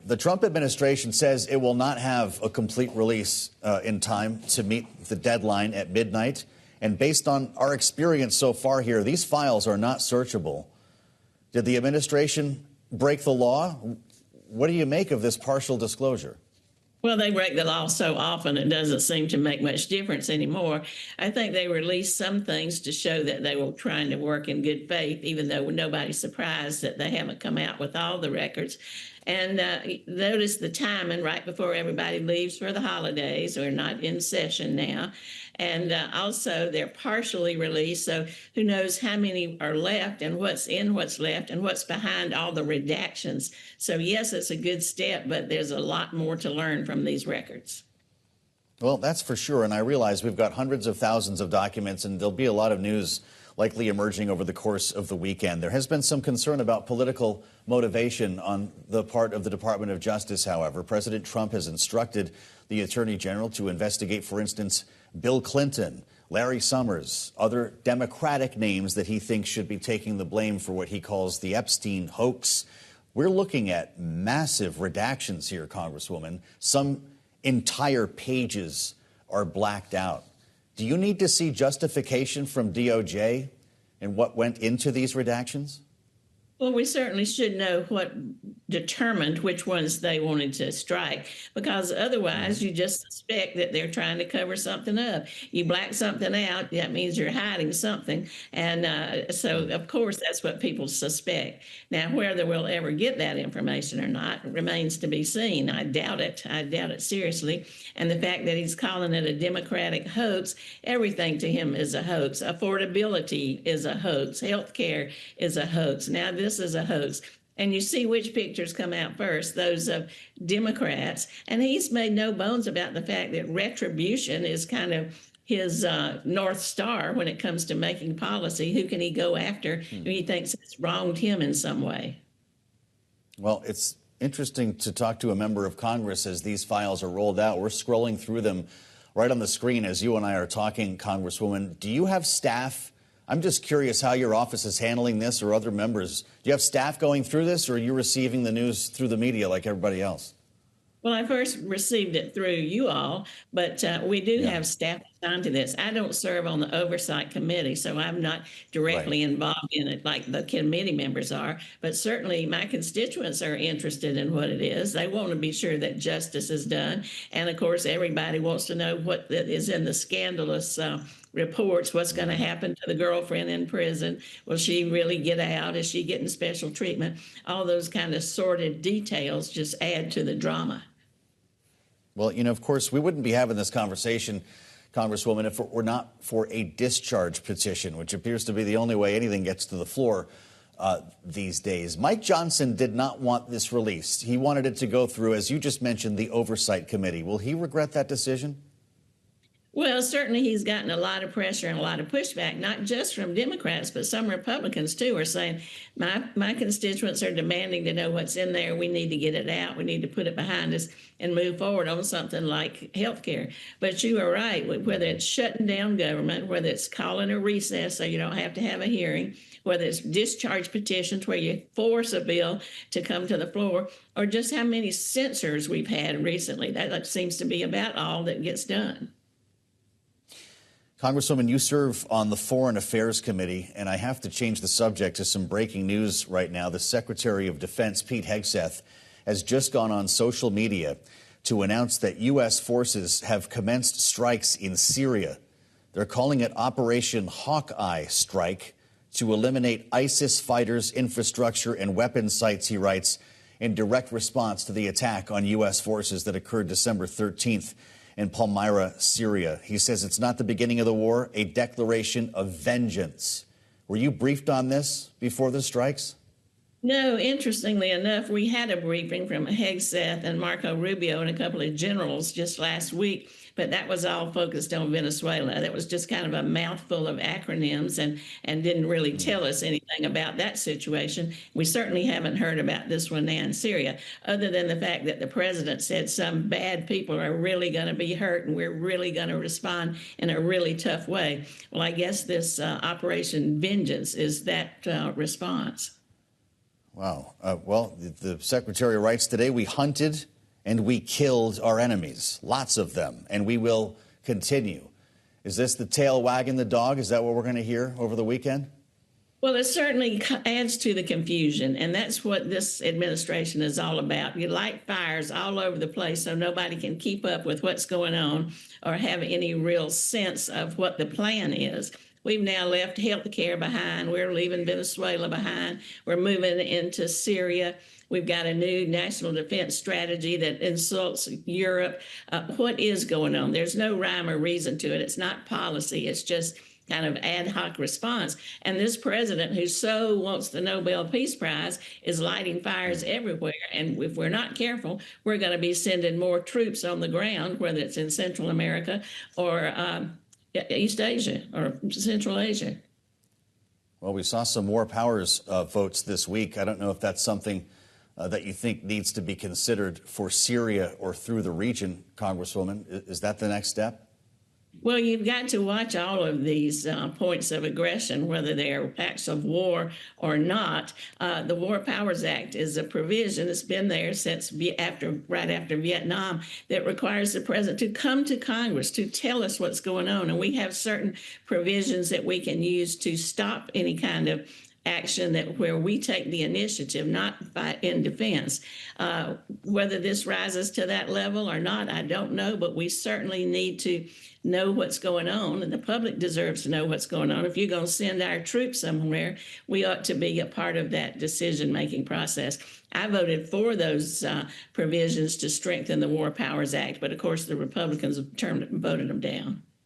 The Trump administration says it will not have a complete release in time to meet the deadline at midnight. And based on our experience so far here, these files are not searchable. Did the administration break the law? What do you make of this partial disclosure? Well, they break the law so often it doesn't seem to make much difference anymore. I think they released some things to show that they were trying to work in good faith, even though nobody's surprised that they haven't come out with all the records. And notice the timing right before everybody leaves for the holidays. We're not in session now. And also they're partially released, so who knows how many are left and what's in what's left and what's behind all the redactions. So yes, it's a good step, but there's a lot more to learn from these records. Well, that's for sure. And I realize we've got hundreds of thousands of documents, and there'll be a lot of news likely emerging over the course of the weekend. There has been some concern about political motivation on the part of the Department of Justice, however. President Trump has instructed the Attorney General to investigate, for instance, Bill Clinton, Larry Summers, other Democratic names that he thinks should be taking the blame for what he calls the Epstein hoax. We're looking at massive redactions here, Congresswoman. Some entire pages are blacked out. Do you need to see justification from DOJ and what went into these redactions? Well, we certainly should know what determined which ones they wanted to strike, because otherwise you just suspect that they're trying to cover something up. You black something out, that means you're hiding something. And so, of course, that's what people suspect. Now, whether we'll ever get that information or not remains to be seen. I doubt it. I doubt it seriously. And the fact that he's calling it a Democratic hoax, everything to him is a hoax. Affordability is a hoax. Health care is a hoax. Now, this is a hoax. And you see which pictures come out first, those of Democrats. And he's made no bones about the fact that retribution is kind of his North Star when it comes to making policy. Who can he go after who he thinks has wronged him in some way? Well, it's interesting to talk to a member of Congress as these files are rolled out. We're scrolling through them right on the screen as you and I are talking, Congresswoman. Do you have staff? I'm just curious how your office is handling this, or other members. Do you have staff going through this, or are you receiving the news through the media like everybody else? Well, I first received it through you all, but we do have staff assigned to this. I don't serve on the oversight committee, so I'm not directly involved in it like the committee members are. But certainly my constituents are interested in what it is. They want to be sure that justice is done. And, of course, everybody wants to know what is in the scandalous reports, what's going to happen to the girlfriend in prison. Will she really get out? Is she getting special treatment? All those kind of sordid details just add to the drama. Well, you know, of course, we wouldn't be having this conversation, Congresswoman, if it were not for a discharge petition, which appears to be the only way anything gets to the floor these days. Mike Johnson did not want this released. He wanted it to go through, as you just mentioned, the Oversight Committee. Will he regret that decision? Well, certainly he's gotten a lot of pressure and a lot of pushback, not just from Democrats, but some Republicans, too, are saying, my constituents are demanding to know what's in there. We need to get it out. We need to put it behind us and move forward on something like health care. But you are right, whether it's shutting down government, whether it's calling a recess so you don't have to have a hearing, whether it's discharge petitions where you force a bill to come to the floor, or just how many censors we've had recently. That seems to be about all that gets done. Congresswoman, you serve on the Foreign Affairs Committee, and I have to change the subject to some breaking news right now. The Secretary of Defense, Pete Hegseth, has just gone on social media to announce that U.S. forces have commenced strikes in Syria. They're calling it Operation Hawkeye Strike to eliminate ISIS fighters, infrastructure, and weapon sites, he writes, in direct response to the attack on U.S. forces that occurred December 13th. In Palmyra, Syria. He says it's not the beginning of the war, a declaration of vengeance. Were you briefed on this before the strikes? No, interestingly enough, we had a briefing from Hegseth and Marco Rubio and a couple of generals just last week, but that was all focused on Venezuela. That was just kind of a mouthful of acronyms and didn't really tell us anything about that situation. We certainly haven't heard about this one now in Syria, other than the fact that the president said some bad people are really going to be hurt and we're really going to respond in a really tough way. Well, I guess this Operation Vengeance is that response. Wow. Well, the Secretary writes today, we hunted and we killed our enemies, lots of them, and we will continue. Is this the tail wagging the dog? Is that what we're going to hear over the weekend? Well, it certainly adds to the confusion, and that's what this administration is all about. You light fires all over the place so nobody can keep up with what's going on or have any real sense of what the plan is. We've now left healthcare behind. We're leaving Venezuela behind. We're moving into Syria. We've got a new national defense strategy that insults Europe. What is going on? There's no rhyme or reason to it. It's not policy. It's just kind of ad hoc response. And this president who so wants the Nobel Peace Prize is lighting fires everywhere. And if we're not careful, we're going to be sending more troops on the ground, whether it's in Central America or East Asia or Central Asia. Well, we saw some War Powers votes this week. I don't know if that's something that you think needs to be considered for Syria or through the region, Congresswoman. Is that the next step? Well, you've got to watch all of these points of aggression, whether they're acts of war or not. The War Powers Act is a provision that's been there since right after Vietnam that requires the president to come to Congress to tell us what's going on. And we have certain provisions that we can use to stop any kind of action where we take the initiative, not in defense. Whether this rises to that level or not, I don't know, but we certainly need to know what's going on, and the public deserves to know what's going on. If you're going to send our troops somewhere, we ought to be a part of that decision-making process. I voted for those provisions to strengthen the War Powers Act, but of course the Republicans voted them down.